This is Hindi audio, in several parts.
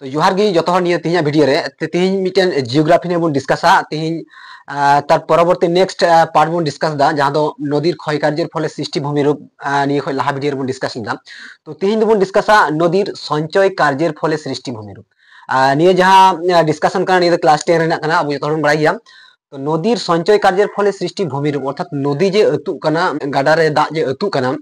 तो जोहार गी जो हर तीन भिडियो रे तीन मिटन जियोग्राफी ने बन डिस्कसा तीन तार परवर्ती नेक्स्ट पार्ट बन डिस्कस दा जहां दो नदीर क्षय कार्यर फले सृष्टि भूमिरूप निये खय लाहा भिडियो बन डिस्कस दा तो तीन बन डिस्कसा नदीर संचय कार्यर फले सृष्टि भूमिरूप निये जहां डिस्कशन का निये क्लास 10 रेना कना अब जो बड़ाई गया तो नदीर संचय कार्यर फले सृष्टि भूमिरूप अर्थात नदी जे अतु कना गाडा रे दा जे अतु कना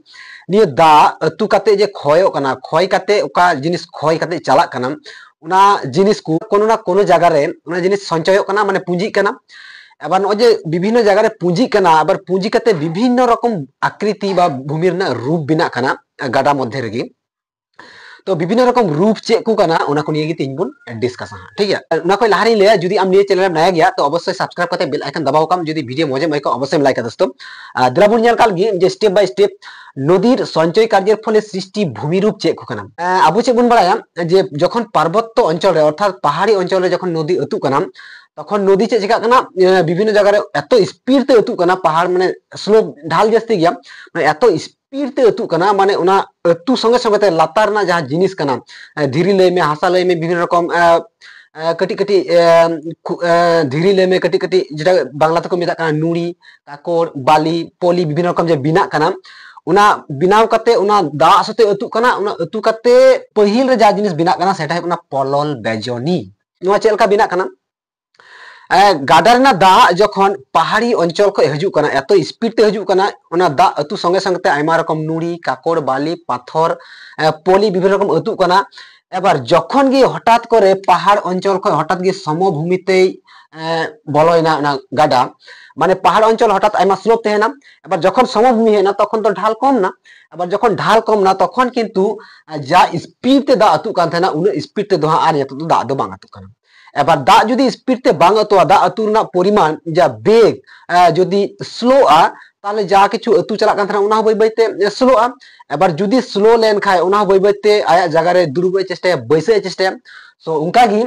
निये दा अतु काते जे क्षयो कना क्षय काते ओका जिनिस क्षय काते चला कना उना जिनिस को कोनो ना कोनो जगह रे उना जिनिस संचय कना माने पुंजी कना एबार नो जे विभिन्न जगह रे पुंजी कना आबार पुंजी काते विभिन्न रकम आकृति बा भूमि रना रूप बिना कना गाडा मध्य रेगी तो विभिन्न रकम रूप चेक को कना उना को निये तीन बुन डिस्कस हां ठीक है उना को लाहारी ले जदी आम निये चैनल नया गया तो अवश्य सब्सक्राइब करते बेल आइकन दबाओ कम जदी वीडियो मजे मई को अवश्य लाइक कर दोस्तों द्रबुन नेल काल गे जे स्टेप बाय स्टेप नदीर संचय कार्य फले सृष्टि भूमि रूप चेक को कना आबो चे बुन बड़ाया जे जखन पार्वत्य अंचल रे अर्थात पहाड़ी अंचल रे जखन नदी अतु कना तखन नदी चे चिका कना विभिन्न जगह रे एतो स्पीड ते अतु कना पहाड़ माने स्लोप ढाल जस्ती गया माने एतो स्पीड ते अतु कना माने उना अतु संगे संगे ते लातार ना जहां जिनिस कना धीरी लय में हासा लय में विभिन्न रकम कटी कटी धीरी लय में कटी कटी जेटा बांग्ला तको मेता कना नुड़ी काकोड़ बाली पोली विभिन्न रकम जे बिना कना उना बिनाव कते उना दा सते अतु कना उना अतु कते पहिल रे जा जिनिस बिना कना सेटा है उना पलल बेजनी नोआ चेलका बिना कना गाडा दा जखन पहाड़ी अंचल को हजू कना एतो स्पीड ते हजू कना उना दा अतु संगे संगे ते आयमा रकम नुड़ी काकोड़ बाली पाथर पली विभिन्न रकम अतु कना एबार जखन गे हठात करे पहाड़ अंचल को हठात गे समभूमि ते बलयना ना गाडा माने पहाड़ अंचल हठात आयमा स्लोप तेना एबार जखन समभूमि हेना तखन तो ढाल कम ना एबार जखन ढाल कम ना तखन किंतु जा स्पीड ते दा अतु कान थेना उन स्पीड ते दो आर यतो तो दा दो बांग अतु कना एबार दा जुदी स्पीड ते बांग अतुआ दा अतु ना परिमाण जा बेग जुदी स्लो आ ताले जा किछु अतु चला कान थेना उना बै बै ते स्लो आ एबार जुदी स्लो लेन खाय उना बै बै ते आया जगह रे दुरुबे चेष्टा बैसे चेष्टा सो उनका गी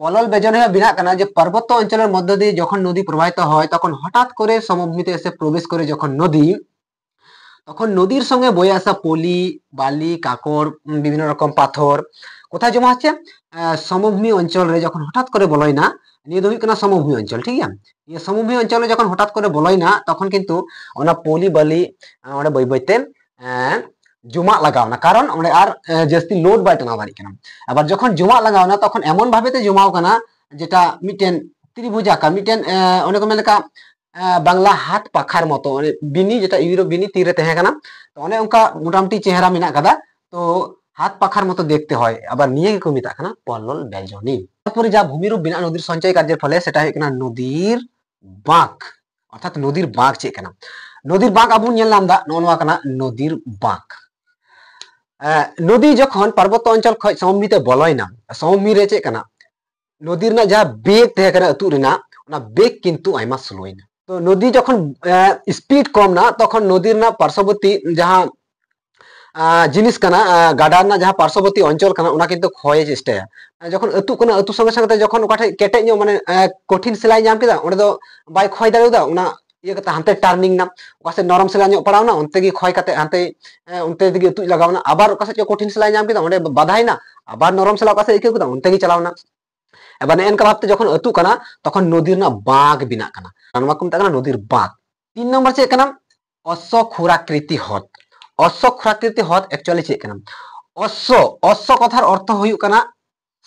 पलल बेजने बिना कना जे पर्वत अंचल मध्य दे जखन नदी प्रवाहित হয় तखन हठाৎ करे समभूमिते एसे प्रवेश करे जखन नदी तखन नदीर संगे बয়ে আসা পলি বালি কাকড় বিভিন্ন রকম পাথর কোথায় জমা হচ্ছে সমভূমি অঞ্চল রে যখন হঠাৎ করে বলয় না নিয়ে দই কোনা সমভূমি অঞ্চল ঠিক আছে এই সমভূমি অঞ্চলে যখন হঠাৎ করে বলয় না তখন কিন্তু ওনা পলি বালি ওরে বই বইতে জমা লাগাও না কারণ ওরে আর জাস্তি লোড বাই টানা বাড়ি কেন আবার যখন জমা লাগাও না তখন এমন ভাবেতে জমাও কানা যেটা মিটেন ত্রিভুজাকার মিটেন অনেক মেলকা बांग्ला हाथ पाखार मतो बिनी जेटा यूरो बिनी तीरे तहे कना तो अने उनका मोटामुटी चेहरा मेना कदा तो हाथ पाखार मतो देखते হয় আবার নিয়ে কি কমিতা কনা পলল বেজনি তারপরে যা ভূমিরূপ বিনা নদীর সঞ্চয় কার্যের ফলে সেটা হয় কনা নদীর বাঁক অর্থাৎ নদীর বাঁক চে কনা নদীর বাঁক আবু নেলাম দা ননওয়া কনা নদীর বাঁক নদী যখন পার্বত্য অঞ্চল খয় সমভূমিতে বলয় না সমভূমি রে চে কনা নদীর না যা বেগ তহে কনা अतु রেনা ওনা বেগ কিন্তু আইমা স্লোই না तो नदी जखन स्पीड कम ना तखन नदीर ना पार्श्ववर्ती जहां जिनिस कना गाडा ना जहां पार्श्ववर्ती अंचल कना उना किंतु क्षय चेष्टाया जखन अतु कना अतु संगे संगे जखन ओकाठे केटे नो माने कठिन सिलाई जाम केदा ओंडे दो बाय क्षय दाड़ेदा उना ये कता हांते टर्निंग ना ओकासे नरम सिलाई नो पड़ावना उनते गी क्षय काते हांते उनते दिगे अतु लगावना आबार ओकासे कठिन सिलाई जाम केदा ओंडे बाधायना आबार नरम सिलाई ओकासे इके केदा उनते गी चलावना एबार एनका भाबते जखन अतु कना तखन नदीर ना बाग बिना कना ननमा को मेता नदीर बाग 3 नंबर चे कना अश्वखुराकृति हद अश्वखुराकृति हद एक्चुअली चे कना अश्व कथार अर्थ हुयु कना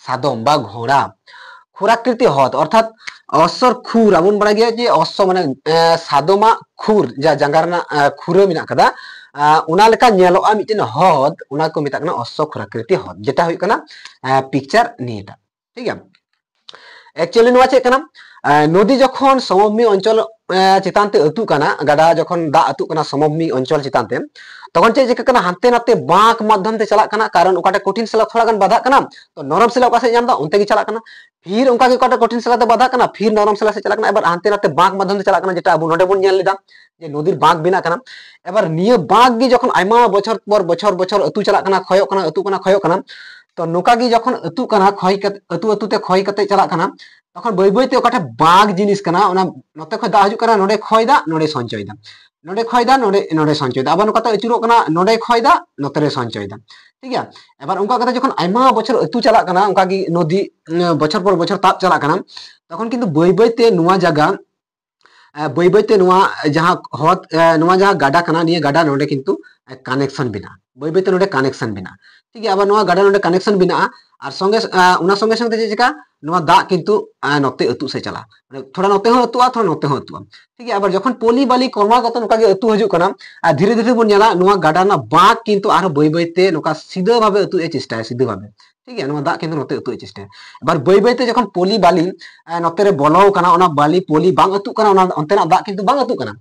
सादम बा घोड़ा खुराकृति हद अर्थात अश्वर खुर आबुन बड़ा गया जे अश्व माने सादमा खुर जा जंगारना खुरे मिना कदा उना लेका नेलोआ मिटेन हद उना को मेता कना अश्वखुराकृति हद जेटा हुयु कना पिक्चर नीटा ठीक है एक्चुअली नोआ चे कना नदी जखन समभूमि अंचल चितानते अतु कना गाडा जखन दा अतु कना समभूमि अंचल चितानते तखन चे जेका कना हांते नाते बांक माध्यम ते चला कना कारण ओकाटे कठिन सला थोड़ा गन बाधा कना तो नरम सला ओका से जाम दा उनते गी चला कना फिर उनका के ओकाटे कठिन सला ते बाधा कना फिर नरम सला से चला कना एबार हांते नाते बांक माध्यम ते चला कना जेटा अबु नोडे बुन नेल लेदा जे नदीर बांक बिना कना एबार निये बांक गी जखन आयमा बछर पर बछर बछर अतु चला कना खयो कना तो नोका गी जखन अतु कना खय अतु अतु ते खय कते चला कना तखन बई बई ते ओकाटे बाग जिनिस कना ओना नते खय दा हजु कना नोडे खय दा नोडे संचय दा नोडे खोयदा नोडे नोडे संचयदा आबार नोकाते अचुरोग कना नोडे खोयदा नोतेरे संचयदा ठीक है एबार उनका कथा जखन आयमा बछर अतु चलाग कना उनका की नदी बछर पर बछर ताब चलाग कना तखन किन्तु बय बयते नुवा जागा बय बयते नुवा जहां हद नुवा जहां गाडा कना निया गाडा नोडे किन्तु कानेक्शन बिना बय बयते नोडे कानेक्शन बिना ठीक है आबार नुवा गाडा नोडे कानेक्शन बिना और संगे उना संगे संगे चे चिका नुवा दा किन्तु नोते अतु से चला माने थोड़ा नोते हो अतुआ थोड़ा नोते हो अतुआ ठीक है आबार जखन पलि बाली क्रमागत नोका गे अतु हजू कना और धीरे धीरे बन नेला नुवा गाडा ना बाक किन्तु आरो बय बयते नोका सीधा भाबे अतु ए चेष्टा है सीधा भाबे ठीक है नुवा दा किन्तु नोते अतु ए चेष्टा है एबार बय बयते जखन पलि बाली नोते रे बोलो कना ओना बाली पलि बांग अतु कना ओना ओंतेना दा किन्तु बांग अतु कना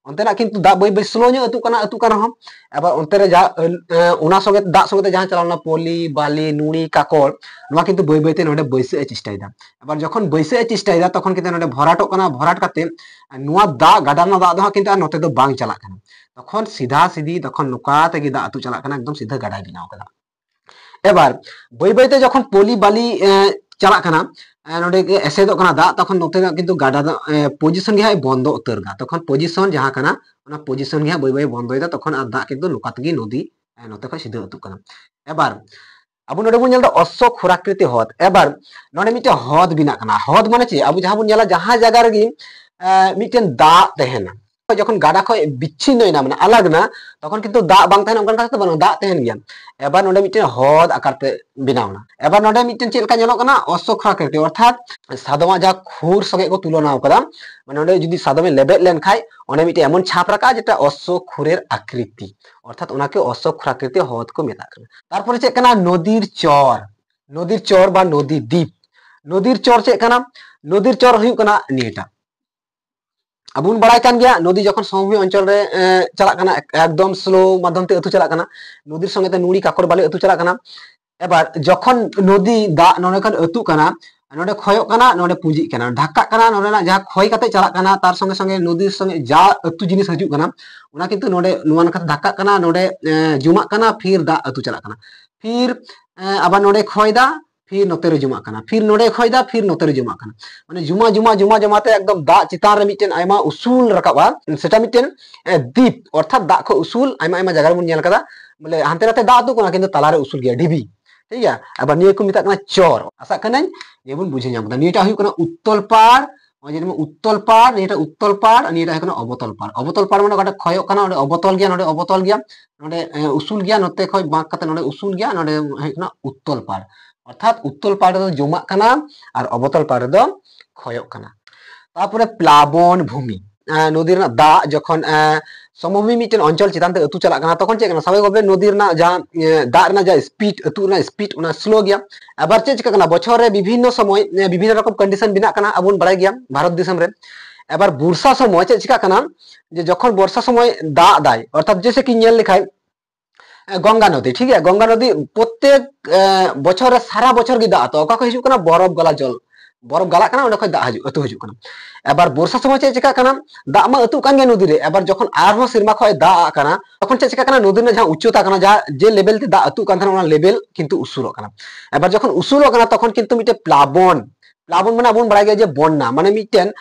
ओंतेना किन्तु दा बय बय स्लो ᱧᱚᱜ अतु कना हम एबार ओंते रे जा ओना संगे दा संगे जहां चलावना पलि बाली नुड़ी काकड़ नुवा किन्तु बय बयते नोडे बैसे ए चेष्टायदा एबार जखन बैसे ए चेष्टायदा तखन किन्तु नोडे भराटोग कना भराट काते नुवा दा गाडाना दा दो किन्तु नोते दो बांग चलाग कना तखन सीधा सीधी तखन नुका तेगे दा अतु चलाग कना एकदम सीधा गाडा बिनाव कदा एबार बय बयते जखन पलि बाली चलाग कना नोडे एसेदोग कना दा तखन नोते किन्तु गाडा दा पोजिशन गे हाय बंदो उतारगा तखन पोजिशन जहां कना ओना पोजिशन गे बय बय बंदोयदा तखन आ दा किन्तु नुका तेगे नदी नोते खय सीधा अतु कना एबार अब नोडे बन नेला अशोक खुराकृति हद एबार नोडे मिटे हद बिना कना हद माने चे अब जहां बन नेला जहां जगह रे मिटेन दा तहेना जखन गाडा खय बिच्छिन्नयना माने अलगना तखन किन्तु दा बांग तहेना ओनकान कथा बन दा तहेन गया एबार नोडे मिटेन हद आकारते बिनावना एबार नोडे मिटेन चेलका नेलोग कना अशोक खुराकृति अर्थात सादमा जा खुर संगे को तुलना कदा माने नोडे जुदी सादमे लेबेद लेन खाय ओने मिटे एमन छाप राखा जेटा अशोक खुरेर आकृति अर्थात ओनाके अशोक खुराकृति हद को मेता कना तारपरे चेक कना नदीर चर बा नदी द्वीप नदीर चर चेक कना नदीर चर हुयु कना नियटा अबुन बड़ाय कान गया नदी जखन समभूमि अंचल रे चला कना एकदम स्लो माध्यम ते अतु चला कना नदीर संगे ते नुड़ी काकड़ बाली अतु चला कना एबार जखन नदी दा नोडे खान अतु कना नोडे खयक कना नोडे पुंजी कना ढाका कना नोडे ना जहां खय काते चला कना तार संगे संगे नदी संगे जा अतु जिनिस हजू कना ओना किन्तु नोडे नुवा नखा ढाका कना नोडे जुमा कना फिर दा अतु चला कना फिर आबार नोडे खय दा फिर नोते रे जुमा कना फिर नोडे खय दा फिर नोते रे जुमा कना माने जुमा जुमा जुमा जमाते एकदम दा चितान रे मिटेन आयमा उसूल रकाबा सेटा मिटेन द्वीप अर्थात दा खो उसूल आयमा आयमा जगह रे बन नेल कदा बोले हानते नाते दा अतु कना किन्तु ताला रे उसूल गया ढिबी ठीक है अब निये को मिता कना चर आशा कना ये बन बुझे नाम कदा निटा हुई कना उत्तल पार उत्तल पार निटा उत्तल पार निटा है कना अबतल पार माने गाटा खयक कना ओडे अबतल गया नोडे उसूल गया नोते खय बांक काते नोडे उसूल गया नोडे है कना उत्तल पार अर्थात उत्तल पार दो जमा कना और अबतल पार दो खयक कना तारपरे प्लाबन भूमि नदी रना दा जखन समभूमि मिटेन अंचल चितान ते अतु चला कना तखन चे कना स्वाभाविक भाबे नदी रना जहां दा रना जा स्पीड अतु रना स्पीड ओना स्लो गया आबार चे चिका कना बछर रे विभिन्न समय विभिन्न रकम कंडीशन बिना कना अबुन बड़ाय गया भारत दिसम रे एबार वर्षा समय चे चिका कना जे जखन वर्षा समय दा दाय अर्थात जैसे कि नेल लेखाय गंगा नदी ठीक है गंगा नदी प्रत्येक बछर सारा बछर गी दा तो को हिजु कना बरफ गला जल बरफ गला कना ओंडे खय दा हजु अतु हजु कना एबार वर्षा समय चे चिका कना दा मा अतु कान गे नदी रे एबार जखन आरहो सिरमा खय दा कना तखन चे चिका कना नदी ने जहां उच्चता कना जा जे लेवल ते दा अतु कान थाना ओना लेवल किंतु उसूलो कना एबार जखन उसूलो कना तखन किंतु मिटे प्लाबन माने अबुन बड़ाय गे जे बन्ना माने मिटेन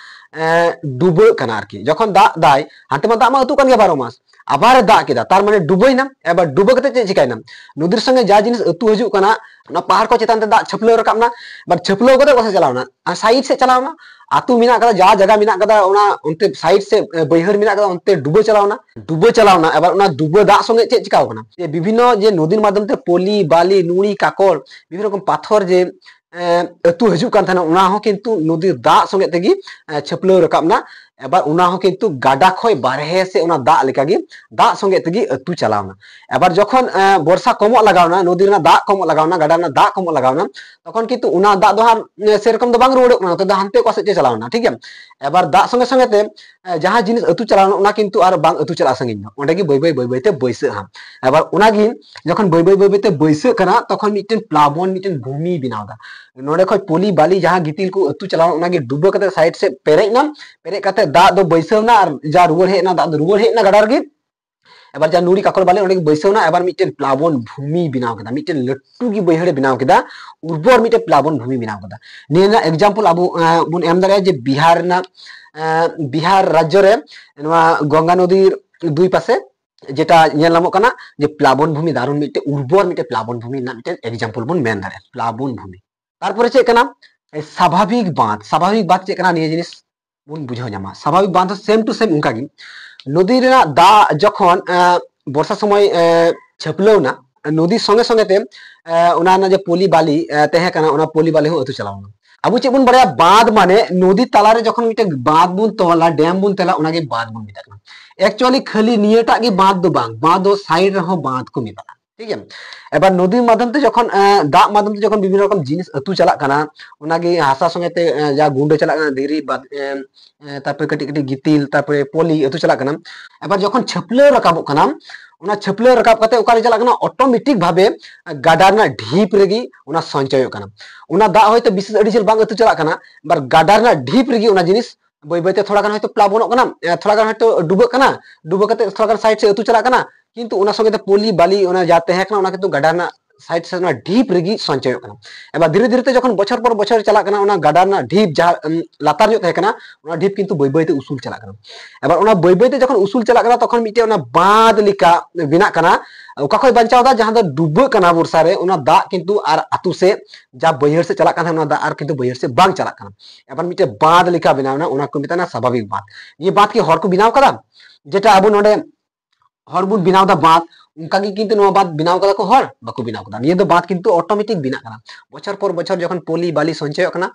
डुबो कना आरकी जखन दा दाय हाते मा दा मा अतु कान गे 12 मास आबार दा केदा तार माने डुबोइना एबार डुबो कते चे चिकायना नदीर संगे जा जिनिस अतु हजू कना ना पहाड़ को चेतान ते दा छपलो रकाबना एबार छपलो कते कोसे चलावना साइड से चलावना आतु मिना कदा जा जगह मिना कदा ओना उनते साइड से बैहर मिना कदा उनते डुबो चलावना एबार ओना डुबो दा संगे चे चिकाव कना जे विभिन्न जे नदीर माध्यम ते पलि बाली नुड़ी काकड़ विभिन्न रकम पाथर जे अतु हजू कान थाना ओना हो किन्तु नदीर दा संगे तेगी छपलो रकाबना एबार उना हो किन्तु गाडा खय बारहे से उना दा लेकागी दा संगे तेगी अतु चलावना एबार जखन वर्षा कमो लगावना नदी रना दा कमो लगावना गाडा रना दा कमो लगावना तखन किन्तु उना दा दो से रकम दो बांग रुवाड़ोग ना तो हानते को से चलावना ठीक है एबार दा संगे संगे ते जहां जिनिस अतु चलावना उना किन्तु आर बांग अतु चला संगिन ओंडे गी बय बय ते बैसे हा एबार उना गी जखन बय बय ते बैसे कना तखन मिटेन प्लाबन मिटेन भूमि बिनावदा नोडे खय पलि बाली जहां गितिल को अतु चलावना उना गी डुबो कते साइड से पेरेजना पेरे कते दा दो बैसवना और जा रुवर हेना दा रुवर हेना गाडा रगी एबार जा नुड़ी काकड़ बाले ओंडे बैसवना एबार मिटेन प्लाबन भूमि बिनाव कदा मिटेन लट्टू गी बैहड़े बिनाव कदा उर्वर मिटेन प्लाबन भूमि बिनाव कदा नेना एग्जांपल अबु बुन एम दारे जे बिहार राज्य रे नवा गंगा नदीर দুই পাশে যেটা ñel নামক কানা যে প্লাবন ভূমি দারুণ মিটে উর্বর মিটে প্লাবন ভূমি না মিটে एग्जांपल বন মেন দাঁড়ে প্লাবন ভূমি তারপরে চেক কানা স্বাভাবিক বাঁধ চেক কানা নিয়ে জিনিস বন বুঝাও ñama স্বাভাবিক বাঁধ সেম টু সেম উনকা গি নদী রেনা দা যখন বর্ষা সময় छपलाव ना नदी संगे संगे ते उना ना जे पोली बाली तेहे काना उना पोली बाली हो अतु चलावना अब चे बन बड़या बांध माने नदी तालारे जखन मिटे बांध बुन तोला डैम बुन तेला उनागे बांध बुन मिता एक्चुअली खाली नियटा गे बांध दो साइड रहो बांध को मिता ठीक है एबार नदी माध्यम ते जखन दा माध्यम ते जखन विभिन्न रकम जिनिस अतु चला काना उनागे हासा संगे ते जा गुंडे चला काना धीरी तारपर कटी कटी गितिल तारपर पोली अतु चला काना एबार जखन छपले रकाबो काना उना छपले रकाब कते ओकारे चला काना ऑटोमेटिक भाबे गाडा ना ढीप रेगी उना संचय काना उना दा होयतो विशेष अडिजल बांग अतु चला काना बार गाडा ना ढीप रेगी उना जिनिस बय बयते थोड़ा गान होयतो प्लाबनोक काना थोड़ा गान होयतो डुबो कते थोड़ा गान साइड से अतु चला काना किंतु उना संगे ते पोली बाली उना जाते है काना उना किंतु गाडा ना साइड से ना ढीप रेगी संचय काना एबा धीरे धीरे ते जखन बछर पर बछर चला काना उना गाडा ना ढीप जा लातार जो तहे काना उना ढीप किंतु बय बयते उसूल चला काना एबार उना बय बयते जखन उसूल चला काना तखन मिटे उना बांध लिका बिना काना ओका खय बंचाव दा जहां दा डुबो काना वर्षा रे उना दा किंतु आर आतु से जा बयहर से चला काना उना दा आर किंतु बयहर से बांग चला काना एबार मिटे बांध लिका बिनावना उना को मिताना स्वाभाविक बांध ये बांध की हर को बिनाव कदा जेटा अब नोडे हर बुन बिनाव दा बांध उनका की किंतु नो बात बिनाव कदा को हर बाको बिनाव कदा ये दो बात किंतु ऑटोमेटिक बिना कना बछर पर बछर जखन पोली बाली संचय कना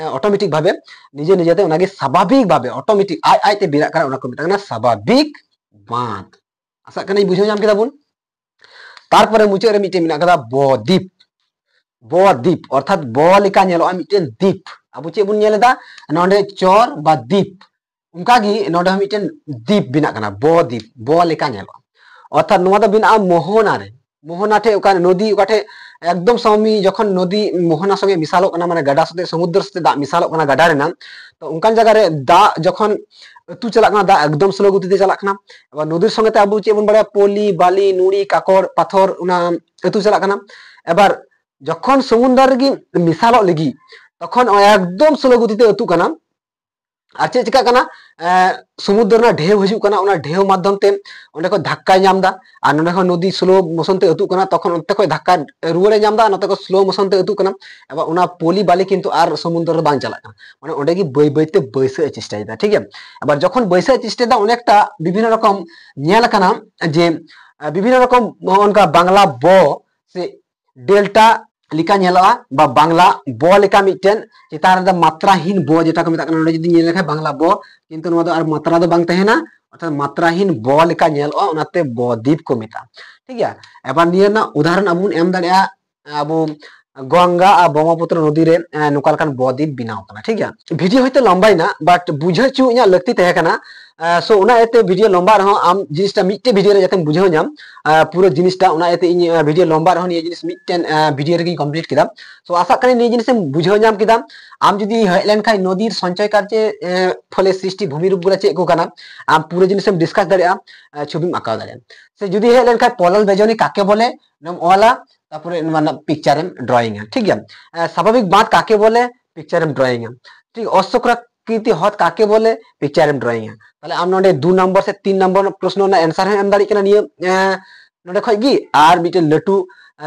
ऑटोमेटिक भाबे निजे निजेते उनागे स्वाभाविक भाबे ऑटोमेटिक आय आयते बिना कना उना को मिताना स्वाभाविक बांध आशा कने बुझो जाम केदा बुन तारपरे मुचे रे मिटे मिना कदा बद्वीप अर्थात ब लेका नेलो मिटेन द्वीप अब चे बुन नेलेदा नोंडे चोर बा द्वीप उनका गी नोंडे मिटेन द्वीप बिना कना बद्वीप ब लेका नेलो अर्थात नोआ दा बिना मोहना रे मोहना ठे ओका नदी ओकाठे एकदम समी जखन नदी मोहना संगे मिसालो कना माने गाडा सते समुद्र सते दा मिसालो कना गाडा रे ना तो उनकान जगह रे दा जखन अतु चला कना दा एकदम स्लो गति ते चला कना एबा नदी संगे ते आबु चे बन बड़ा पोली बाली नुड़ी काकोर पाथर उना अतु चला कना एबार जखन समुद्र गी मिसालो लगी तखन एकदम स्लो गति ते अतु कना আর चे चिका कना समुद्र ना ढेव हजू कना उना ढेव माध्यम ते ओंडे को धक्का नामदा आ नोंडे को नदी स्लो मोशन ते अतु कना तखन ओंते को धक्का रुवारे नामदा नते को स्लो मोशन ते अतु कना एबा उना पोली बाली किंतु आर समुद्र बांग चला कना माने ओंडे की बय बयते बैसे चेष्टायदा ठीक है एबार जखन बैसे चेष्टायदा अनेकटा विभिन्न रकम नेल कना जे विभिन्न रकम उनका बांग्ला ब से डेल्टा लिका नेलवा बा बांग्ला ब लिका मिटेन चितार दा मात्राहीन ब जेटा को मिता कना जदि नेल लेखा बांग्ला ब किंतु नोआ दो आर मात्रा दो बांग तहेना अर्थात मात्राहीन ब लिका नेलवा उनाते बद्वीप को मिता ठीक है एबार निया ना उदाहरण अबुन एम दाड़िया अबु गंगा आ ब्रह्मपुत्र नदी रे नोकालकान बद्वीप बिनाव कना ठीक है वीडियो होयतो लंबाइना बाट बुझे चु इया लगती तहे कना सो उना एते वीडियो लंबा रहो आम जिनिसटा मिट्टे वीडियो रे जते बुझाव नाम पूरा जिनिसटा उना एते इन वीडियो लंबा रहो नि जिनिस मिट्टेन वीडियो रे कंप्लीट किदा सो आशा करी नि जिनिस बुझाव नाम किदा आम जदि हेलेन खाय नदीर संचय कार्य फले सृष्टि भूमि रूप गुला चेक को कना आम पूरा जिनिस डिस्कस दाड़िया छबिम आकाव दाड़िया से जदि हेलेन खाय पलल बेजनी काके बोले नम ओला तारपरे माने पिक्चर एम ड्राइंग है ठीक है स्वाभाविक बात काके बोले पिक्चर एम ड्राइंग है ठीक अशोक्राकृति हद काके बोले पिक्चर एम ड्राइंग है ताले आम नोडे 2 नंबर से 3 नंबर प्रश्न ना आंसर है एम दाड़ी कना निये नोडे खय गी आर बिटे लटू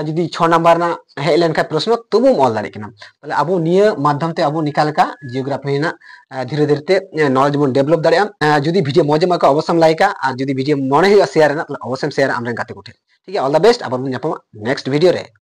जदि 6 नंबर ना हेलेन का प्रश्न तबु ऑल दाड़ी कना ताले अबो निये माध्यम ते अबो निकाल का जियोग्राफी ना धीरे धीरे ते नॉलेज बन डेवलप दाड़िया जदि वीडियो मजे मका अवश्य लाइका और जदि वीडियो मने हुआ शेयर ना ताले अवश्य शेयर आमरे गाते कोठे ठीक है ऑल द बेस्ट अब नेक्स्ट वीडियो रे।